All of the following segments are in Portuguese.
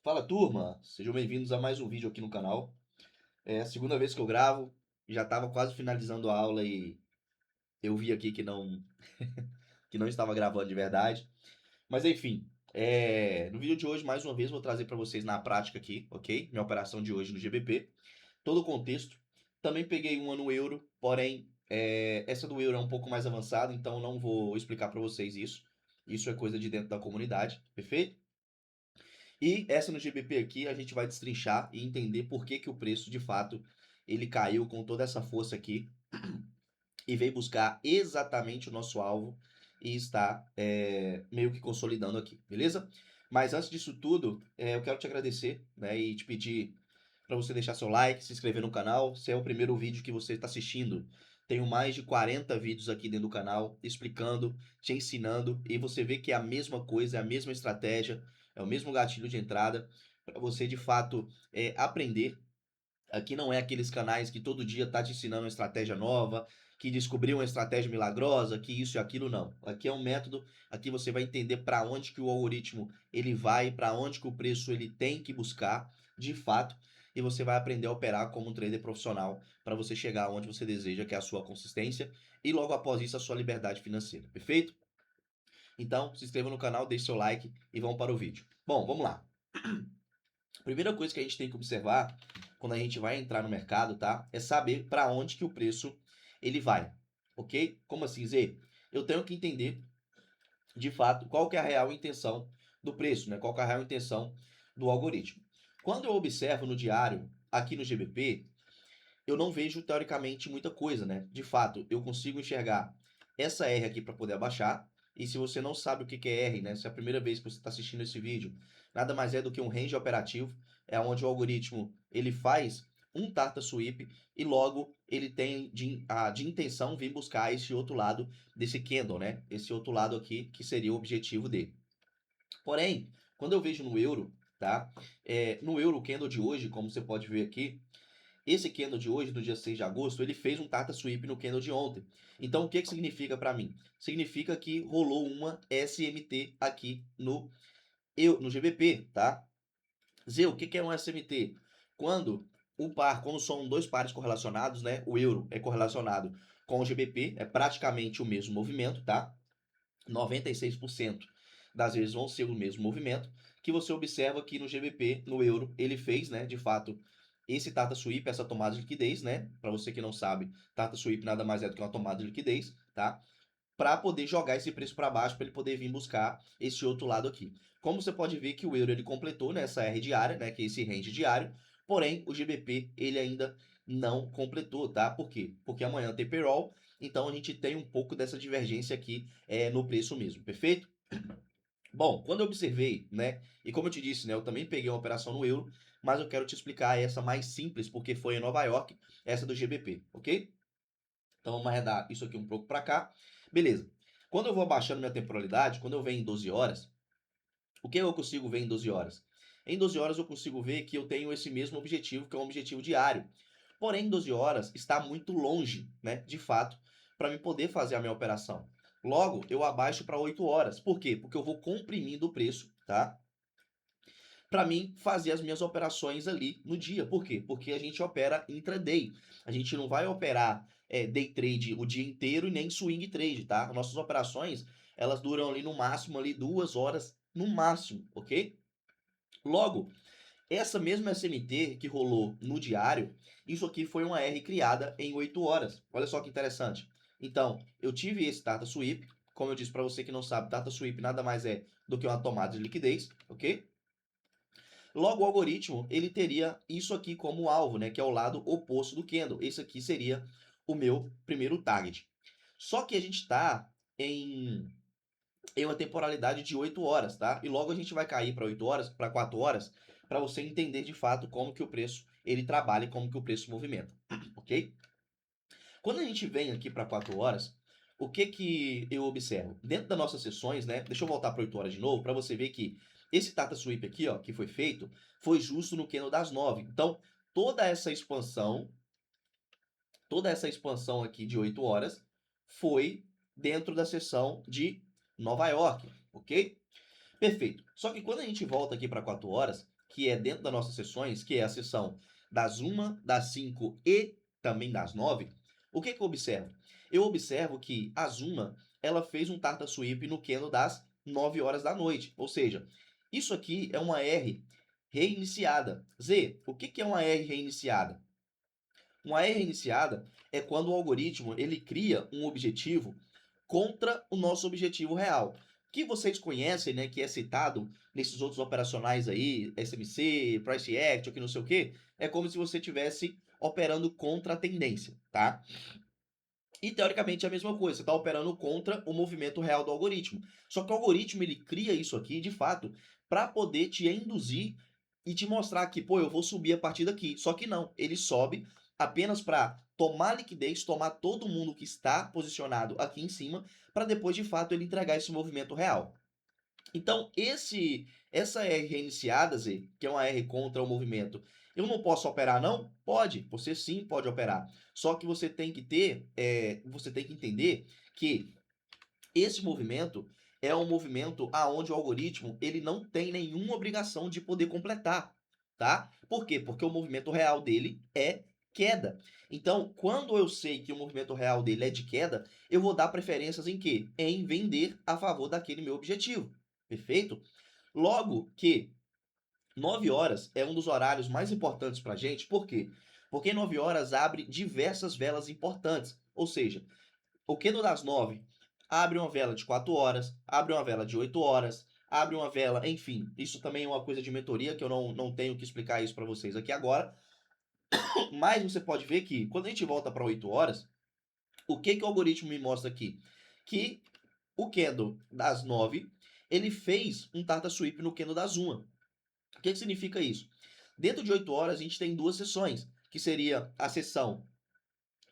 Fala turma, sejam bem-vindos a mais um vídeo aqui no canal. É a segunda vez que eu gravo, já estava quase finalizando a aula e eu vi aqui que não estava gravando de verdade. Mas enfim, no vídeo de hoje, mais uma vez, vou trazer para vocês na prática aqui, ok? Minha operação de hoje no GBP, todo o contexto. Também peguei uma no euro, porém, essa do euro é um pouco mais avançada, então não vou explicar para vocês isso. Isso é coisa de dentro da comunidade, perfeito? E essa no GBP aqui a gente vai destrinchar e entender por que que o preço de fato ele caiu com toda essa força aqui e veio buscar exatamente o nosso alvo e está meio que consolidando aqui, beleza? Mas antes disso tudo, eu quero te agradecer, né, e te pedir para você deixar seu like, se inscrever no canal. Se é o primeiro vídeo que você está assistindo, tenho mais de 40 vídeos aqui dentro do canal explicando, te ensinando, e você vê que é a mesma coisa, é a mesma estratégia, é o mesmo gatilho de entrada para você de fato aprender. Aqui não é aqueles canais que todo dia tá te ensinando uma estratégia nova, que descobriu uma estratégia milagrosa, que isso e aquilo não. Aqui é um método, aqui você vai entender para onde que o algoritmo ele vai, para onde que o preço ele tem que buscar, de fato, e você vai aprender a operar como um trader profissional para você chegar onde você deseja, que é a sua consistência e logo após isso a sua liberdade financeira. Perfeito? Então, se inscreva no canal, deixe seu like e vamos para o vídeo. Bom, vamos lá. Primeira coisa que a gente tem que observar quando a gente vai entrar no mercado, tá? É saber para onde que o preço ele vai, ok? Como assim, Zê? Eu tenho que entender de fato qual que é a real intenção do preço, né? Qual que é a real intenção do algoritmo. Quando eu observo no diário, aqui no GBP, eu não vejo teoricamente muita coisa, né? De fato, eu consigo enxergar essa R aqui para poder abaixar. E se você não sabe o que que é R, né? Se é a primeira vez que você está assistindo esse vídeo, nada mais é do que um range operativo, é onde o algoritmo ele faz um Tarta Sweep e logo ele tem de intenção vir buscar esse outro lado desse candle, né? Esse outro lado aqui que seria o objetivo dele. Porém, quando eu vejo no euro, tá? No euro, o candle de hoje, como você pode ver aqui, esse candle de hoje, do dia 6 de agosto, ele fez um Tata Sweep no candle de ontem. Então, o que que significa para mim? Significa que rolou uma SMT aqui no GBP, tá? Zé, o que que é um SMT? Quando são dois pares correlacionados, né? O euro é correlacionado com o GBP, é praticamente o mesmo movimento, tá? 96% das vezes vão ser o mesmo movimento, que você observa que no GBP, no euro, ele fez, né, de fato, esse Tata Sweep, essa tomada de liquidez, né? Para você que não sabe, Tata Sweep nada mais é do que uma tomada de liquidez, tá? Para poder jogar esse preço para baixo, para ele poder vir buscar esse outro lado aqui. Como você pode ver que o euro ele completou nessa R diária, né, que é esse range diário, porém o GBP ele ainda não completou, tá? Por quê? Porque amanhã tem payroll, então a gente tem um pouco dessa divergência aqui no preço mesmo, perfeito? Bom, quando eu observei, né, e como eu te disse, né, eu também peguei uma operação no euro, mas eu quero te explicar essa mais simples, porque foi em Nova York, essa do GBP, ok? Então vamos arredar isso aqui um pouco para cá. Beleza. Quando eu vou abaixando minha temporalidade, quando eu venho em 12 horas, o que eu consigo ver em 12 horas? Em 12 horas eu consigo ver que eu tenho esse mesmo objetivo, que é um objetivo diário. Porém, em 12 horas está muito longe, né, de fato, para me poder fazer a minha operação. Logo, eu abaixo para 8 horas. Por quê? Porque eu vou comprimindo o preço, tá? Para mim fazer as minhas operações ali no dia. Por quê? Porque a gente opera intraday. A gente não vai operar day trade o dia inteiro e nem swing trade, tá? Nossas operações, elas duram ali no máximo ali 2 horas no máximo, ok? Logo, essa mesma SMT que rolou no diário, isso aqui foi uma R criada em 8 horas. Olha só que interessante. Então, eu tive esse Data Sweep, como eu disse para você que não sabe, Data Sweep nada mais é do que uma tomada de liquidez, ok? Logo, o algoritmo ele teria isso aqui como alvo, né, que é o lado oposto do candle. Esse aqui seria o meu primeiro target. Só que a gente está em uma temporalidade de 8 horas, tá? E logo a gente vai cair para 8 horas, para 4 horas, para você entender de fato como que o preço ele trabalha e como que o preço movimenta, ok? Quando a gente vem aqui para 4 horas, o que que eu observo? Dentro das nossas sessões, né? Deixa eu voltar para 8 horas de novo, para você ver que esse Tata Sweep aqui, ó, que foi feito, foi justo no candle das 9. Então, toda essa expansão, toda essa expansão aqui de 8 horas foi dentro da sessão de Nova York, ok? Perfeito. Só que quando a gente volta aqui para 4 horas, que é dentro das nossas sessões, que é a sessão das 1, das 5 e também das 9, o que que eu observo? Eu observo que as 1, ela fez um Tarta Sweep no candle das 9 horas da noite. Ou seja, isso aqui é uma R reiniciada. Z, o que que é uma R reiniciada? Uma R reiniciada é quando o algoritmo ele cria um objetivo contra o nosso objetivo real. Que vocês conhecem, né, que é citado nesses outros operacionais aí, SMC, Price Action, que não sei o que, é como se você estivesse operando contra a tendência, tá? E teoricamente é a mesma coisa, você está operando contra o movimento real do algoritmo. Só que o algoritmo ele cria isso aqui, de fato, para poder te induzir e te mostrar que, pô, eu vou subir a partir daqui. Só que não, ele sobe apenas para tomar liquidez, tomar todo mundo que está posicionado aqui em cima, para depois de fato ele entregar esse movimento real. Então, essa R reiniciada, Z, que é uma R contra o movimento, eu não posso operar, não? Pode, você sim pode operar. Só que você tem que você tem que entender que esse movimento é um movimento aonde o algoritmo ele não tem nenhuma obrigação de poder completar, tá? Por quê? Porque o movimento real dele é queda. Então, quando eu sei que o movimento real dele é de queda, eu vou dar preferências em quê? Em vender a favor daquele meu objetivo. Perfeito? Logo que 9 horas é um dos horários mais importantes para a gente, por quê? Porque 9 horas abre diversas velas importantes. Ou seja, o candle das 9 abre uma vela de 4 horas, abre uma vela de 8 horas, abre uma vela, enfim. Isso também é uma coisa de mentoria que eu não tenho que explicar isso para vocês aqui agora. Mas você pode ver que quando a gente volta para 8 horas, o que, que o algoritmo me mostra aqui? Que o candle das 9 ele fez um Tarta Sweep no candle das 1. O que, que significa isso? Dentro de 8 horas, a gente tem duas sessões, que seria a sessão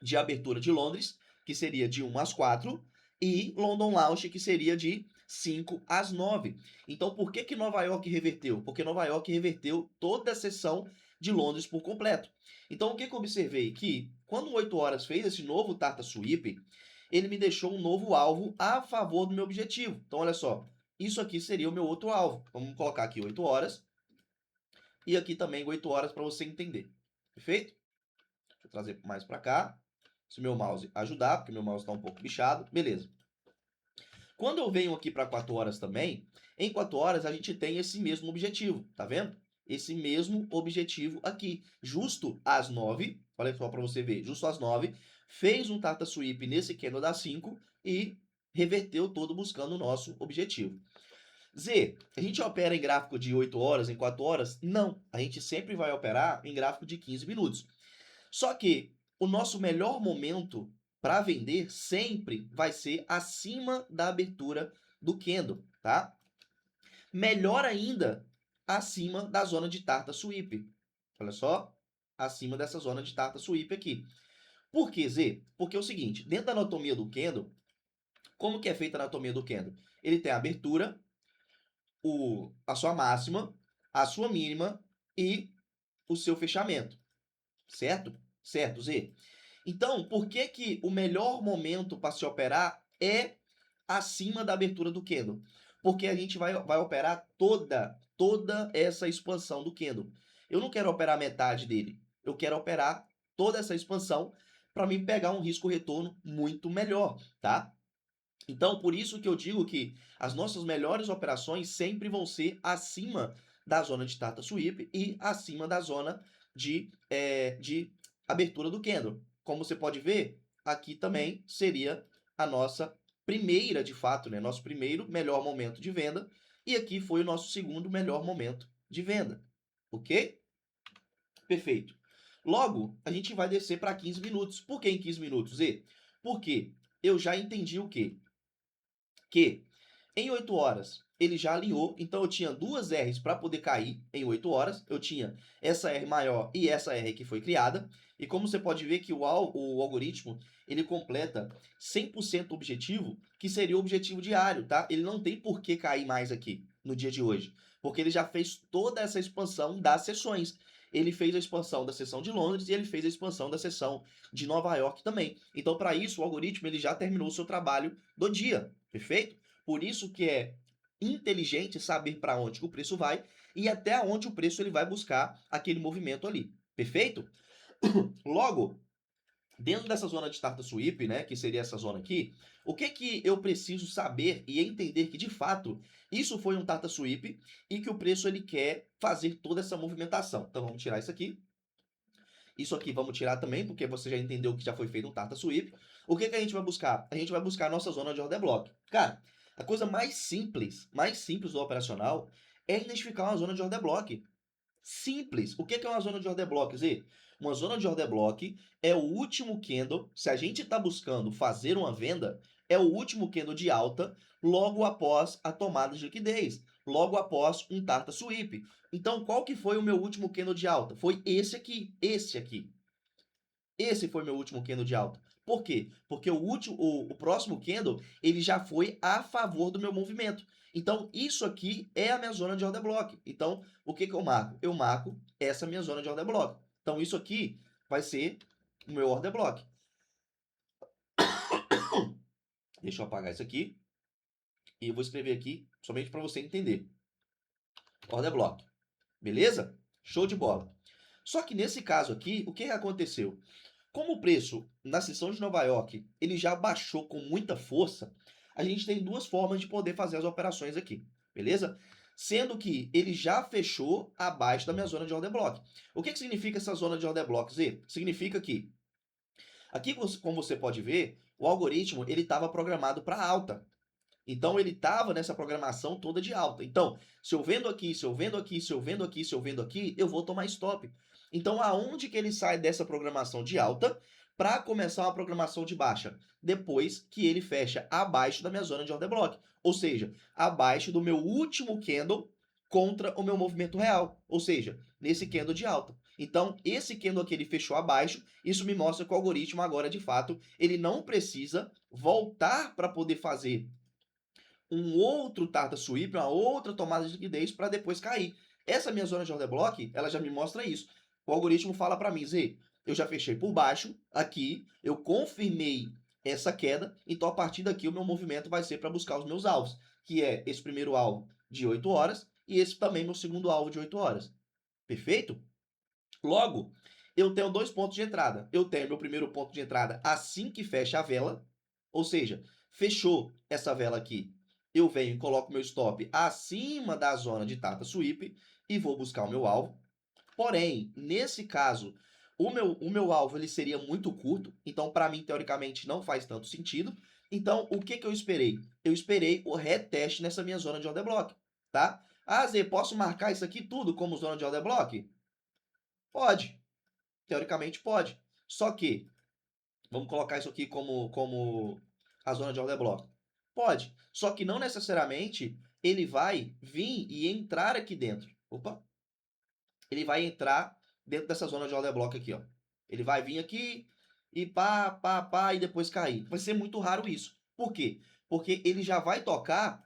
de abertura de Londres, que seria de 1 às 4, e London Launch, que seria de 5 às 9. Então, por que, que Nova York reverteu? Porque Nova York reverteu toda a sessão de Londres por completo. Então, o que, que eu observei? Que quando 8 horas fez esse novo Tarta Sweep, ele me deixou um novo alvo a favor do meu objetivo. Então, olha só, isso aqui seria o meu outro alvo. Vamos colocar aqui 8 horas e aqui também 8 horas para você entender. Perfeito? Deixa eu trazer mais para cá. Se meu mouse ajudar, porque meu mouse está um pouco bichado. Beleza. Quando eu venho aqui para 4 horas também, em 4 horas a gente tem esse mesmo objetivo, tá vendo? Esse mesmo objetivo aqui. Justo às 9, olha só para você ver, justo às 9, fez um Tarta Sweep nesse candle das 5 e reverteu todo buscando o nosso objetivo. Z, a gente opera em gráfico de 8 horas, em 4 horas? Não, a gente sempre vai operar em gráfico de 15 minutos. Só que o nosso melhor momento para vender sempre vai ser acima da abertura do candle, tá? Melhor ainda, acima da zona de Tarta Sweep. Olha só, acima dessa zona de Tarta Sweep aqui. Por que, Z? Porque é o seguinte, dentro da anatomia do candle, como que é feita a anatomia do candle? Ele tem a abertura, a sua máxima, a sua mínima e o seu fechamento, certo? Certo, Z? Então, por que que o melhor momento para se operar é acima da abertura do candle? Porque a gente vai operar toda essa expansão do candle. Eu não quero operar metade dele. Eu quero operar toda essa expansão para mim pegar um risco-retorno muito melhor, tá? Então, por isso que eu digo que as nossas melhores operações sempre vão ser acima da zona de Tata Sweep e acima da zona de abertura do candle. Como você pode ver, aqui também seria a nossa primeira, de fato, né? Nosso primeiro melhor momento de venda. E aqui foi o nosso segundo melhor momento de venda. Ok? Perfeito. Logo, a gente vai descer para 15 minutos. Por que em 15 minutos, E? Porque eu já entendi o quê? Que em 8 horas ele já alinhou, então eu tinha duas R's para poder cair em 8 horas. Eu tinha essa R maior e essa R que foi criada. E como você pode ver que o algoritmo ele completa 100% objetivo, que seria o objetivo diário, tá? Ele não tem por que cair mais aqui no dia de hoje, porque ele já fez toda essa expansão das sessões. Ele fez a expansão da sessão de Londres e ele fez a expansão da sessão de Nova York também. Então, para isso, o algoritmo ele já terminou o seu trabalho do dia, perfeito? Por isso que é inteligente saber para onde que o preço vai e até onde o preço ele vai buscar aquele movimento ali. Perfeito? Logo, dentro dessa zona de Startup Sweep, né, que seria essa zona aqui, o que que eu preciso saber e entender que de fato isso foi um Startup Sweep e que o preço ele quer fazer toda essa movimentação. Então vamos tirar isso aqui. Isso aqui vamos tirar também, porque você já entendeu que já foi feito um Startup Sweep. O que que a gente vai buscar? A gente vai buscar a nossa zona de order block. Cara, a coisa mais simples do operacional é identificar uma zona de order block. Simples. O que é uma zona de order block, Zê? Uma zona de order block é o último candle. Se a gente está buscando fazer uma venda, é o último candle de alta logo após a tomada de liquidez, logo após um Tarta Sweep. Então, qual que foi o meu último candle de alta? Foi esse aqui, esse aqui. Esse foi meu último candle de alta. Por quê? Porque o próximo candle ele já foi a favor do meu movimento. Então, isso aqui é a minha zona de order block. Então, o que que eu marco? Eu marco essa minha zona de order block. Então, isso aqui vai ser o meu order block. Deixa eu apagar isso aqui. E eu vou escrever aqui somente para você entender. Order block. Beleza? Show de bola. Só que nesse caso aqui, o que aconteceu? Como o preço na sessão de Nova York ele já baixou com muita força, a gente tem duas formas de poder fazer as operações aqui, beleza? Sendo que ele já fechou abaixo da minha zona de order block. O que significa essa zona de order block, Z? Significa que aqui, como você pode ver, o algoritmo ele estava programado para alta. Então ele estava nessa programação toda de alta. Então, se eu vendo aqui, se eu vendo aqui, se eu vendo aqui, se eu vendo aqui, eu vou tomar stop. Então, aonde que ele sai dessa programação de alta para começar uma programação de baixa? Depois que ele fecha abaixo da minha zona de order block. Ou seja, abaixo do meu último candle contra o meu movimento real. Ou seja, nesse candle de alta. Então, esse candle aqui ele fechou abaixo. Isso me mostra que o algoritmo agora, de fato, ele não precisa voltar para poder fazer um outro Tarta Sweep, uma outra tomada de liquidez para depois cair. Essa minha zona de order block, ela já me mostra isso. O algoritmo fala para mim, Zê, eu já fechei por baixo, aqui, eu confirmei essa queda, então a partir daqui o meu movimento vai ser para buscar os meus alvos, que é esse primeiro alvo de 8 horas e esse também meu segundo alvo de 8 horas. Perfeito? Logo, eu tenho dois pontos de entrada. Eu tenho meu primeiro ponto de entrada assim que fecha a vela, ou seja, fechou essa vela aqui. Eu venho e coloco meu stop acima da zona de Tata Sweep e vou buscar o meu alvo. Porém, nesse caso, o meu alvo ele seria muito curto, então para mim, teoricamente, não faz tanto sentido. Então, o que, que eu esperei? Eu esperei o reteste nessa minha zona de order block, tá? Ah, Zé, posso marcar isso aqui tudo como zona de order block? Pode, teoricamente pode. Só que, vamos colocar isso aqui como a zona de order block. Pode. Só que não necessariamente ele vai vir e entrar aqui dentro. Opa! Ele vai entrar dentro dessa zona de order block aqui, ó. Ele vai vir aqui e pá, e depois cair. Vai ser muito raro isso. Por quê? Porque ele já vai tocar,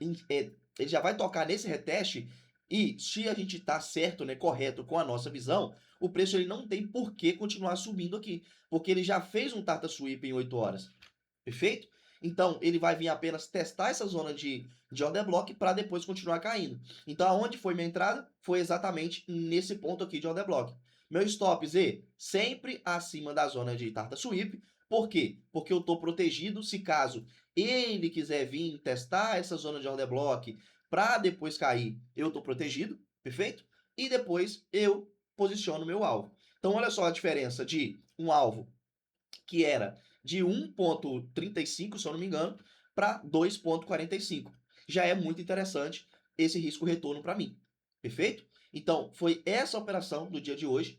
ele já vai tocar nesse reteste e se a gente tá certo, né, correto com a nossa visão, o preço ele não tem por que continuar subindo aqui, porque ele já fez um Tata Sweep em 8 horas. Perfeito? Então, ele vai vir apenas testar essa zona de order block para depois continuar caindo. Então, aonde foi minha entrada? Foi exatamente nesse ponto aqui de order block. Meu stop Z, sempre acima da zona de Tarta Sweep. Por quê? Porque eu estou protegido se caso ele quiser vir testar essa zona de order block para depois cair, eu estou protegido, perfeito? E depois eu posiciono meu alvo. Então, olha só a diferença de um alvo que era de 1,35, se eu não me engano, para 2,45. Já é muito interessante esse risco-retorno para mim. Perfeito? Então, foi essa operação do dia de hoje,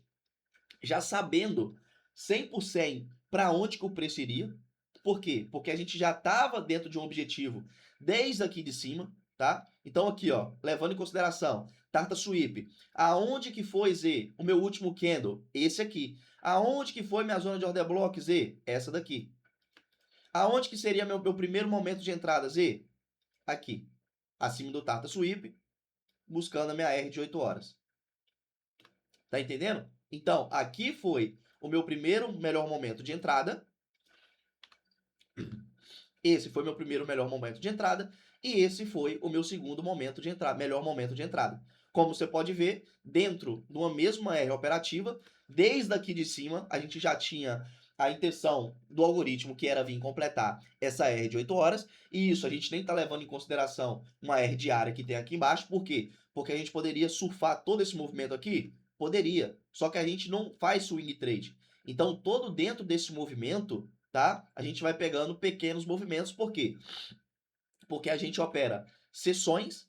já sabendo 100% para onde que o preço iria. Por quê? Porque a gente já estava dentro de um objetivo desde aqui de cima, tá? Então aqui, ó, levando em consideração Tarta Sweep, aonde que foi, Z, o meu último candle? Esse aqui. Aonde que foi minha zona de order block, Z? Essa daqui. Aonde que seria meu primeiro momento de entrada, Z? Aqui. Acima do Tarta Sweep, buscando a minha R de 8 horas. Tá entendendo? Então, aqui foi o meu primeiro melhor momento de entrada. Esse foi meu primeiro melhor momento de entrada e esse foi o meu segundo momento de entrada, melhor momento de entrada. Como você pode ver, dentro de uma mesma R operativa, desde aqui de cima, a gente já tinha a intenção do algoritmo que era vir completar essa R de 8 horas, e isso a gente nem está levando em consideração uma R diária que tem aqui embaixo, por quê? Porque a gente poderia surfar todo esse movimento aqui? Poderia, só que a gente não faz swing trade. Então, todo dentro desse movimento, tá? A gente vai pegando pequenos movimentos, por quê? Porque a gente opera sessões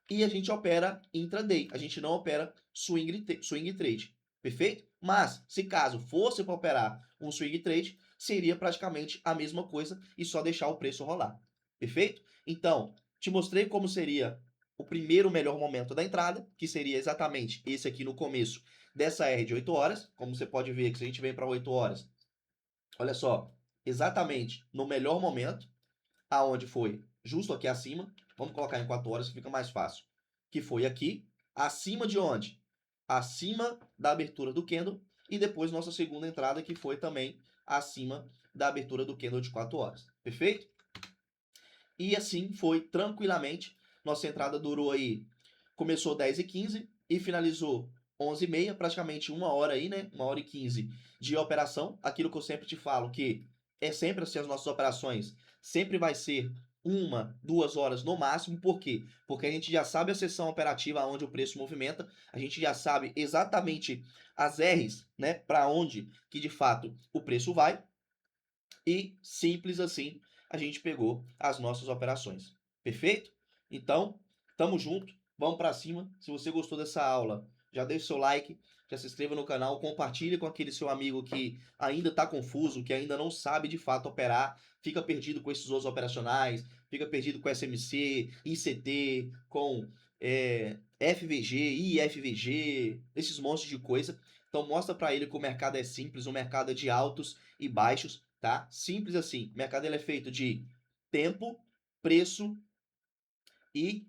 e a gente opera intraday. A gente não opera swing trade. Perfeito? Mas, se caso fosse para operar um swing trade, seria praticamente a mesma coisa e só deixar o preço rolar. Perfeito? Então, te mostrei como seria o primeiro melhor momento da entrada, que seria exatamente esse aqui no começo dessa R de 8 horas. Como você pode ver que se a gente vem para 8 horas, olha só, exatamente no melhor momento, aonde foi justo aqui acima, vamos colocar em 4 horas que fica mais fácil, que foi aqui, acima de onde? Acima da abertura do candle e depois nossa segunda entrada que foi também acima da abertura do candle de 4 horas, perfeito? E assim foi tranquilamente, nossa entrada durou aí, começou 10h15 e finalizou 11h30, praticamente 1 hora aí, né? 1h15 de operação. Aquilo que eu sempre te falo, que é sempre assim as nossas operações, sempre vai ser 1, 2 horas no máximo. Por quê? Porque a gente já sabe a sessão operativa onde o preço movimenta, a gente já sabe exatamente as R's, né? Para onde que de fato o preço vai. E simples assim, a gente pegou as nossas operações. Perfeito? Então, tamo junto, vamos para cima. Se você gostou dessa aula, já deixa o seu like, já se inscreva no canal, compartilhe com aquele seu amigo que ainda está confuso, que ainda não sabe de fato operar, fica perdido com esses outros operacionais, fica perdido com SMC, ICT, com FVG, IFVG, esses monstros de coisa. Então mostra para ele que o mercado é simples, o mercado é de altos e baixos, tá? Simples assim. O mercado ele é feito de tempo, preço e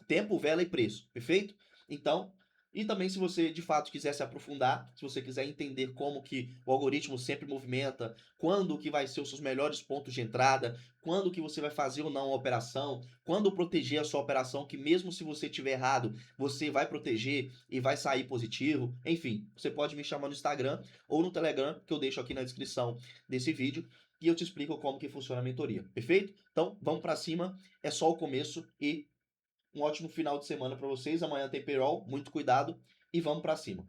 tempo, vela e preço, perfeito? Então, e também se você de fato quiser se aprofundar, se você quiser entender como que o algoritmo sempre movimenta, quando que vai ser os seus melhores pontos de entrada, quando que você vai fazer ou não a operação, quando proteger a sua operação, que mesmo se você tiver errado, você vai proteger e vai sair positivo, enfim, você pode me chamar no Instagram ou no Telegram, que eu deixo aqui na descrição desse vídeo, e eu te explico como que funciona a mentoria, perfeito? Então, vamos para cima, é só o começo e um ótimo final de semana para vocês. Amanhã tem payroll, muito cuidado e vamos para cima.